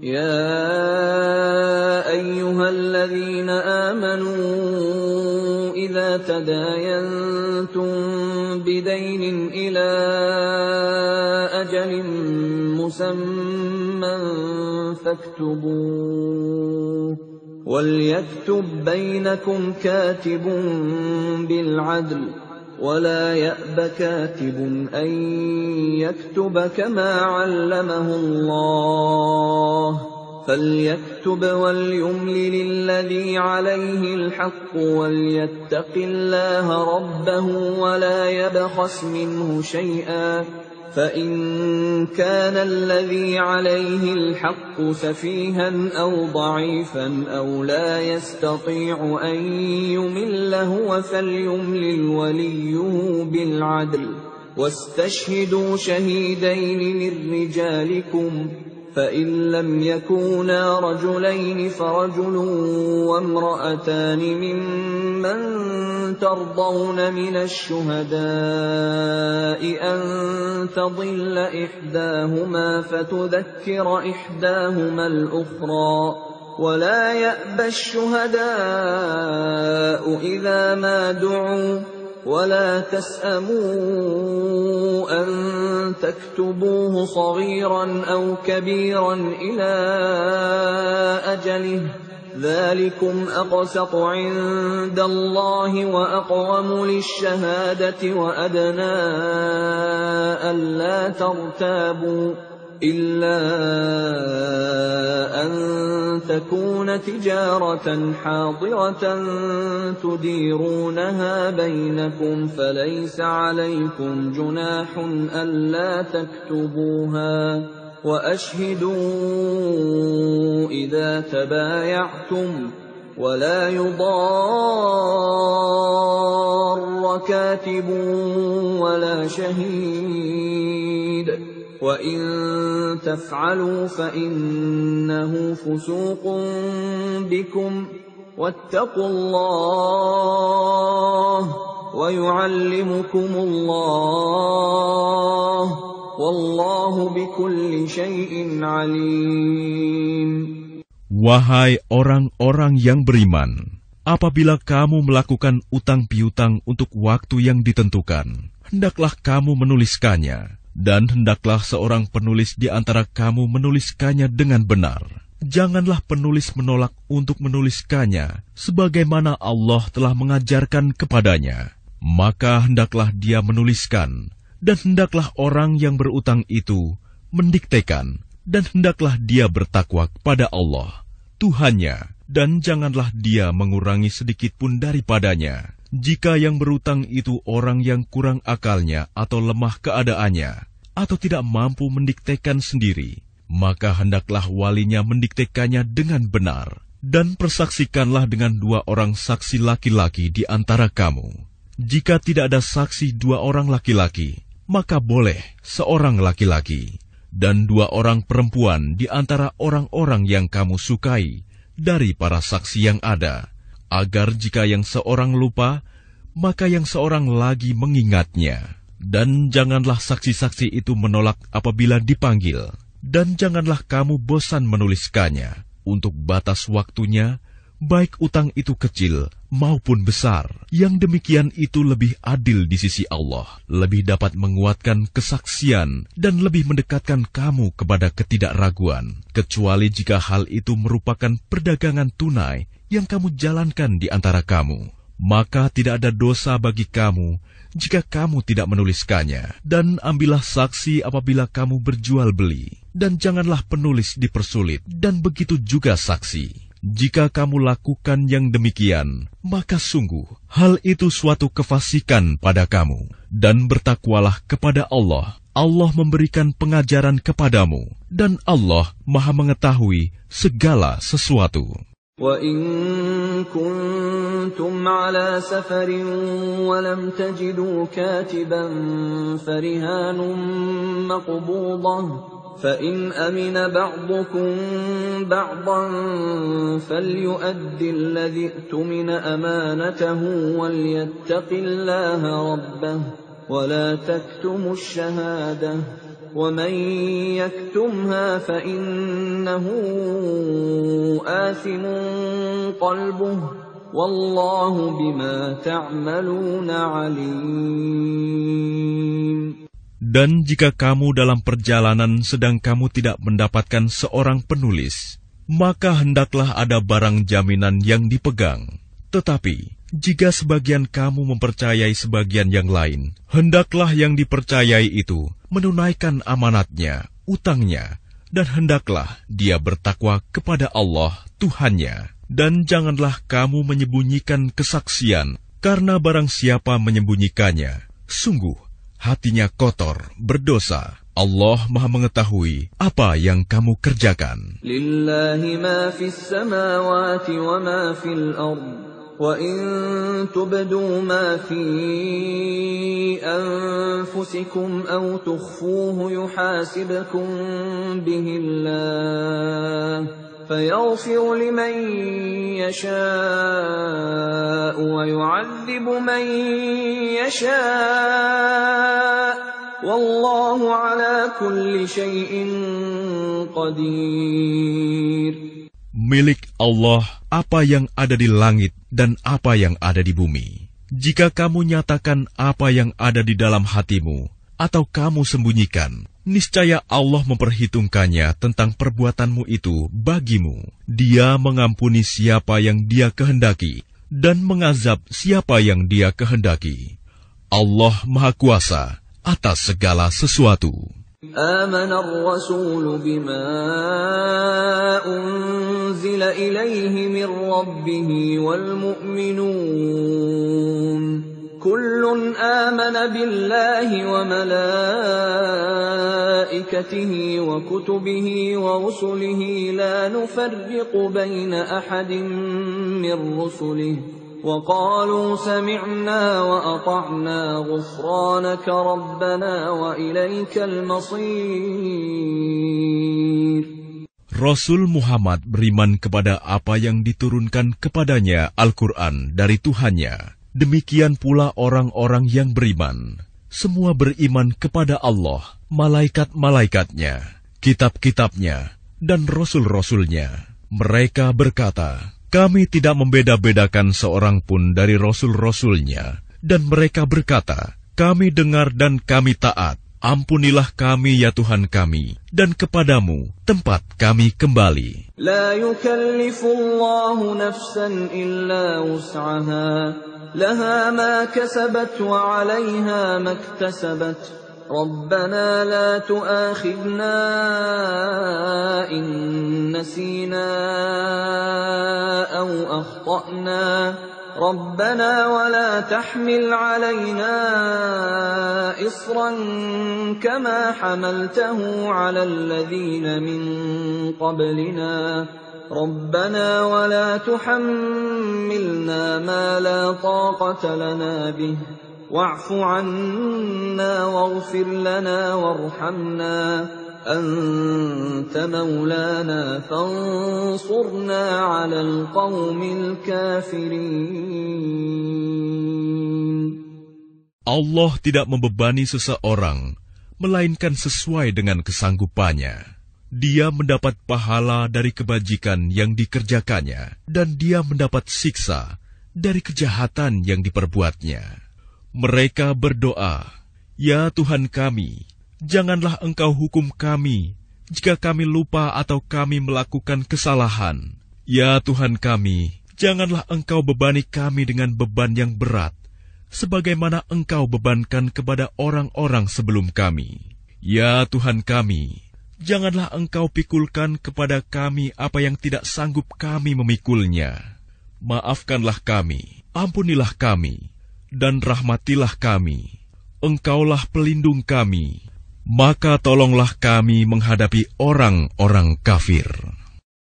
يا أيها الذين آمنوا إذا تداينتم بدين إلى أجل مسمى فاكتبوه وليكتب بينكم كاتب بالعدل ولا يأب كاتب أن يكتب كما علمه الله فليكتب وليملل الذي عليه الحق وليتق الله ربه ولا يبخس منه شيئا فإن كان الذي عليه الحق سفيها أو ضعيفا أو لا يستطيع أن يمل هو فليملل وليه بالعدل واستشهدوا شهيدين من رجالكم فإن لم يكونا رجلين فرجل وامرأتان ممن ترضون من الشهداء أن تضل إحداهما فتذكر إحداهما الأخرى ولا يأبى الشهداء إذا ما دعوا ولا تسأموا أن تكتبوه صغيرا أو كبيرا إلى أجله ذلكم أقسط عند الله وأقوم للشهادة وأدنى ألا ترتابوا إلا أن تكون تجارة حاضرة تديرونها بينكم فليس عليكم جناح ألا تكتبوها وأشهدوا إذا تبايعتم ولا يضار كاتب ولا شهيد وإن تفعلوا فإنه فسوق بكم واتقوا الله ويعلمكم الله والله بكل شيء عليم. Wahai orang-orang yang beriman, apabila kamu melakukan utang piutang untuk waktu yang ditentukan, hendaklah kamu menuliskannya. Dan hendaklah seorang penulis di antara kamu menuliskannya dengan benar. Janganlah penulis menolak untuk menuliskannya, sebagaimana Allah telah mengajarkan kepadanya. Maka hendaklah dia menuliskan, dan hendaklah orang yang berutang itu mendiktekan, dan hendaklah dia bertakwa kepada Allah, Tuhannya, dan janganlah dia mengurangi sedikit pun daripadanya. Jika yang berutang itu orang yang kurang akalnya atau lemah keadaannya, atau tidak mampu mendiktekan sendiri, maka hendaklah walinya mendiktekannya dengan benar, dan persaksikanlah dengan 2 orang saksi laki-laki di antara kamu. Jika tidak ada saksi 2 orang laki-laki, maka boleh seorang laki-laki, dan 2 orang perempuan di antara orang-orang yang kamu sukai dari para saksi yang ada, agar jika yang seorang lupa, maka yang seorang lagi mengingatnya. Dan janganlah saksi-saksi itu menolak apabila dipanggil. Dan janganlah kamu bosan menuliskannya untuk batas waktunya, baik utang itu kecil maupun besar. Yang demikian itu lebih adil di sisi Allah, lebih dapat menguatkan kesaksian, dan lebih mendekatkan kamu kepada ketidakraguan, kecuali jika hal itu merupakan perdagangan tunai yang kamu jalankan di antara kamu. Maka tidak ada dosa bagi kamu jika kamu tidak menuliskannya. Dan ambillah saksi apabila kamu berjual beli, dan janganlah penulis dipersulit, dan begitu juga saksi. Jika kamu lakukan yang demikian, maka sungguh hal itu suatu kefasikan pada kamu. Dan bertakwalah kepada Allah. Allah memberikan pengajaran kepadamu, dan Allah Maha mengetahui segala sesuatu. وَإِن كُنتُمْ عَلَى سَفَرٍ وَلَمْ تَجِدُوا كَاتِبًا فَرِهَانٌ مَّقْبُوضَةٌ فَإِنْ أَمِنَ بَعْضُكُم بَعْضًا فَلْيُؤَدِّ الَّذِي اؤْتُمِنَ أَمَانَتَهُ وَلْيَتَّقِ اللَّهَ رَبَّهُ وَلَا تَكْتُمُوا الشَّهَادَةَ وَمَن يَكْتُمْهَا فَإِنَّهُ آثِمٌ قَلْبُهُ وَاللَّهُ بِمَا تَعْمَلُونَ عَلِيمٌ. Dan jika kamu dalam perjalanan sedang kamu tidak mendapatkan seorang penulis, maka hendaklah ada barang jaminan yang dipegang. Tetapi, jika sebagian kamu mempercayai sebagian yang lain, hendaklah yang dipercayai itu menunaikan amanatnya, utangnya, dan hendaklah dia bertakwa kepada Allah, Tuhannya. Dan janganlah kamu menyembunyikan kesaksian, karena barang siapa menyembunyikannya, sungguh hatinya kotor, berdosa. Allah Maha mengetahui apa yang kamu kerjakan. Lillahi ma fis samawati wa ma fil ardh. وَإِن تُبْدُوا مَا فِي أَنفُسِكُمْ أَوْ تُخْفُوهُ يُحَاسِبْكُم بِهِ اللَّهُ فَيَغْفِرُ لِمَن يَشَاءُ وَيُعَذِّبُ مَن يَشَاءُ وَاللَّهُ عَلَى كُلِّ شَيْءٍ قَدِيرٌ. Milik Allah apa yang ada di langit dan apa yang ada di bumi. Jika kamu nyatakan apa yang ada di dalam hatimu, atau kamu sembunyikan, niscaya Allah memperhitungkannya tentang perbuatanmu itu bagimu. Dia mengampuni siapa yang Dia kehendaki, dan mengazab siapa yang Dia kehendaki. Allah Maha Kuasa atas segala sesuatu. آمن الرسول بما أنزل إليه من ربه والمؤمنون كل آمن بالله وملائكته وكتبه ورسله لا نفرق بين أحد من رسله وقالوا سمعنا وأطعنا غفرانك ربنا وإليك المصير. Rasul Muhammad beriman kepada apa yang diturunkan kepadanya Al-Quran dari Tuhannya. Demikian pula orang-orang yang beriman. Semua beriman kepada Allah, malaikat-malaikatnya, kitab-kitabnya, dan rasul-rasulnya. Mereka berkata, kami tidak membeda-bedakan seorang pun dari rasul-rasulnya. Dan mereka berkata, kami dengar dan kami taat. Ampunilah kami ya Tuhan kami, dan kepadamu tempat kami kembali. La yukallifullahu nafsan illa wus'aha, laha ma kasabat wa 'alayha maktasabat. ربنا لا تؤاخذنا إن نسينا أو أخطأنا ربنا ولا تحمل علينا إصرا كما حملته على الذين من قبلنا ربنا ولا تحملنا ما لا طاقة لنا به واعف عنا واغفر لنا وارحمنا أنت مولانا فانصرنا على القوم الكافرين. Allah tidak membebani seseorang, melainkan sesuai dengan kesanggupannya. Dia mendapat pahala dari kebajikan yang dikerjakannya, dan dia mendapat siksa dari kejahatan yang diperbuatnya. Mereka berdoa, ya Tuhan kami, janganlah Engkau hukum kami jika kami lupa atau kami melakukan kesalahan. Ya Tuhan kami, janganlah Engkau bebani kami dengan beban yang berat, sebagaimana Engkau bebankan kepada orang-orang sebelum kami. Ya Tuhan kami, janganlah Engkau pikulkan kepada kami apa yang tidak sanggup kami memikulnya. Maafkanlah kami, ampunilah kami, dan rahmatilah kami. Engkaulah pelindung kami, maka tolonglah kami menghadapi orang-orang kafir.